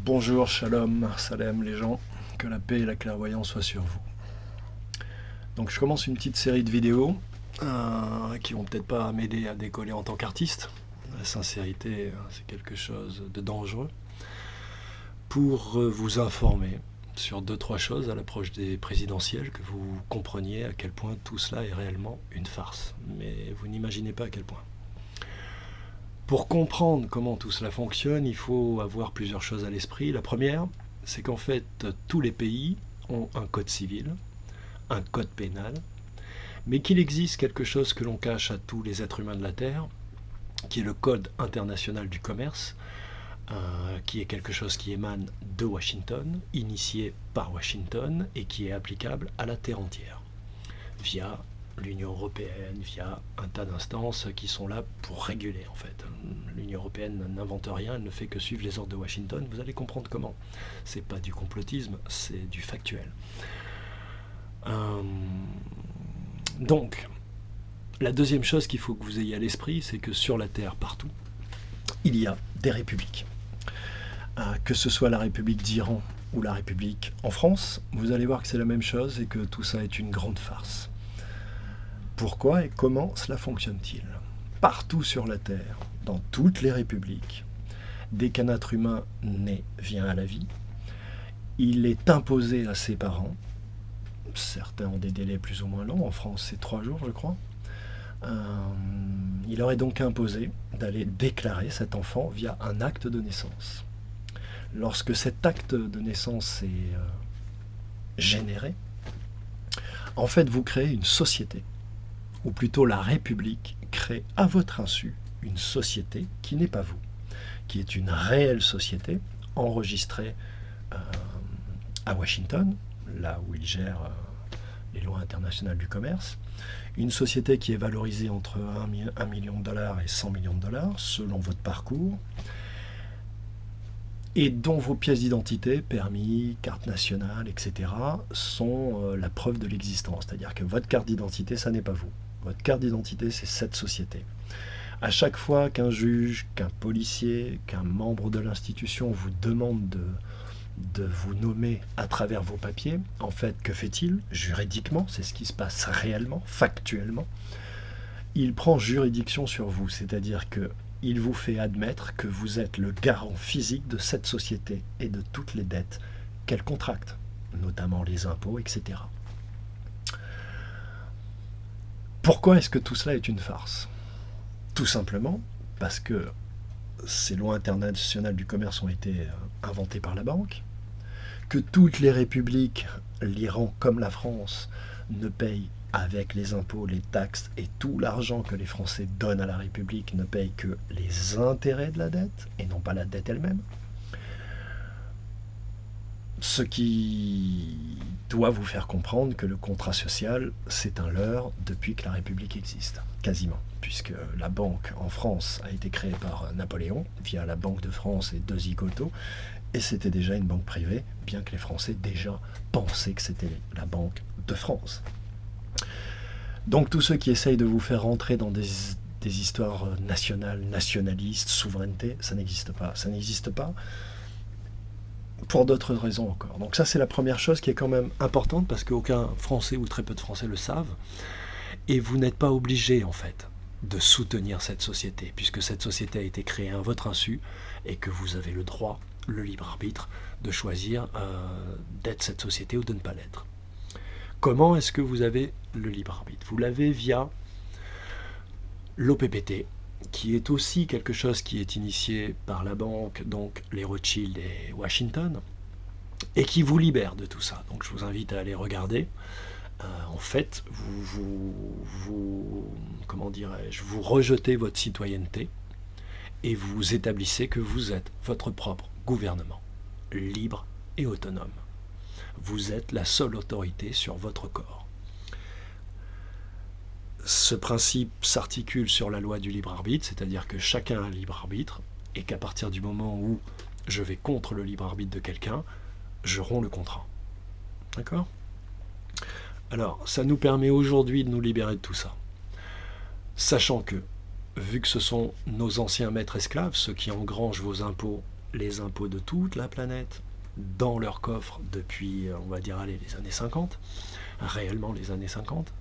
Bonjour, shalom, salem les gens, que la paix et la clairvoyance soient sur vous. Donc je commence une petite série de vidéos qui vont peut-être pas m'aider à décoller en tant qu'artiste. La sincérité, c'est quelque chose de dangereux. Pour vous informer sur 2-3 choses à l'approche des présidentielles, que vous compreniez à quel point tout cela est réellement une farce. Mais vous n'imaginez pas à quel point. Pour comprendre comment tout cela fonctionne, il faut avoir plusieurs choses à l'esprit. La première, c'est qu'en fait, tous les pays ont un code civil, un code pénal, mais qu'il existe quelque chose que l'on cache à tous les êtres humains de la Terre, qui est le Code international du commerce, qui est quelque chose qui émane de Washington, initié par Washington, et qui est applicable à la Terre entière, via l'Union européenne, via un tas d'instances qui sont là pour réguler en fait. L'Union européenne n'invente rien, elle ne fait que suivre les ordres de Washington. Vous allez comprendre comment. C'est pas du complotisme, c'est du factuel. Donc, la deuxième chose qu'il faut que vous ayez à l'esprit, c'est que sur la Terre, partout, il y a des républiques. Que ce soit la République d'Iran ou la République en France, vous allez voir que c'est la même chose et que tout ça est une grande farce. Pourquoi et comment cela fonctionne-t-il? Partout sur la Terre, dans toutes les républiques, dès qu'un être humain naît vient à la vie, il est imposé à ses parents. Certains ont des délais plus ou moins longs, en France c'est 3 jours je crois. Il leur est donc imposé d'aller déclarer cet enfant via un acte de naissance. Lorsque cet acte de naissance est généré, en fait vous créez une société, ou plutôt la République crée à votre insu une société qui n'est pas vous, qui est une réelle société enregistrée à Washington, là où il gère les lois internationales du commerce, une société qui est valorisée entre 1 million de dollars et 100 millions de dollars selon votre parcours, et dont vos pièces d'identité, permis, carte nationale, etc., sont la preuve de l'existence. C'est-à-dire que votre carte d'identité, ça n'est pas vous. Votre carte d'identité, c'est cette société. À chaque fois qu'un juge, qu'un policier, qu'un membre de l'institution vous demande de vous nommer à travers vos papiers, en fait, que fait-il? Juridiquement, c'est ce qui se passe réellement, factuellement. Il prend juridiction sur vous, c'est-à-dire que il vous fait admettre que vous êtes le garant physique de cette société et de toutes les dettes qu'elle contracte, notamment les impôts, etc. Pourquoi est-ce que tout cela est une farce? Tout simplement parce que ces lois internationales du commerce ont été inventées par la banque, que toutes les républiques, l'Iran comme la France, ne payent avec les impôts, les taxes et tout l'argent que les Français donnent à la République ne payent que les intérêts de la dette et non pas la dette elle-même. Ce qui doit vous faire comprendre que le contrat social, c'est un leurre depuis que la République existe, quasiment, puisque la banque en France a été créée par Napoléon, via la Banque de France et deux zigotos, et c'était déjà une banque privée, bien que les Français déjà pensaient que c'était la Banque de France. Donc tous ceux qui essayent de vous faire rentrer dans des histoires nationales, nationalistes, souveraineté, ça n'existe pas. Ça n'existe pas pour d'autres raisons encore. Donc ça c'est la première chose qui est quand même importante parce qu'aucun Français ou très peu de Français le savent. Et vous n'êtes pas obligé en fait de soutenir cette société puisque cette société a été créée à votre insu et que vous avez le droit, le libre arbitre, de choisir d'être cette société ou de ne pas l'être. Comment est-ce que vous avez le libre arbitre? Vous l'avez via l'OPPT, qui est aussi quelque chose qui est initié par la banque, donc les Rothschild et Washington, et qui vous libère de tout ça. Donc je vous invite à aller regarder. En fait, comment dirais-je, vous rejetez votre citoyenneté et vous établissez que vous êtes votre propre gouvernement, libre et autonome. Vous êtes la seule autorité sur votre corps. Ce principe s'articule sur la loi du libre arbitre, c'est-à-dire que chacun a un libre arbitre, et qu'à partir du moment où je vais contre le libre arbitre de quelqu'un, je romps le contrat. D'accord? Alors, ça nous permet aujourd'hui de nous libérer de tout ça. Sachant que, vu que ce sont nos anciens maîtres esclaves, ceux qui engrangent vos impôts, les impôts de toute la planète dans leur coffre depuis, on va dire, allez, les années 50, réellement les années 50.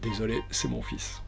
Désolé, c'est mon fils.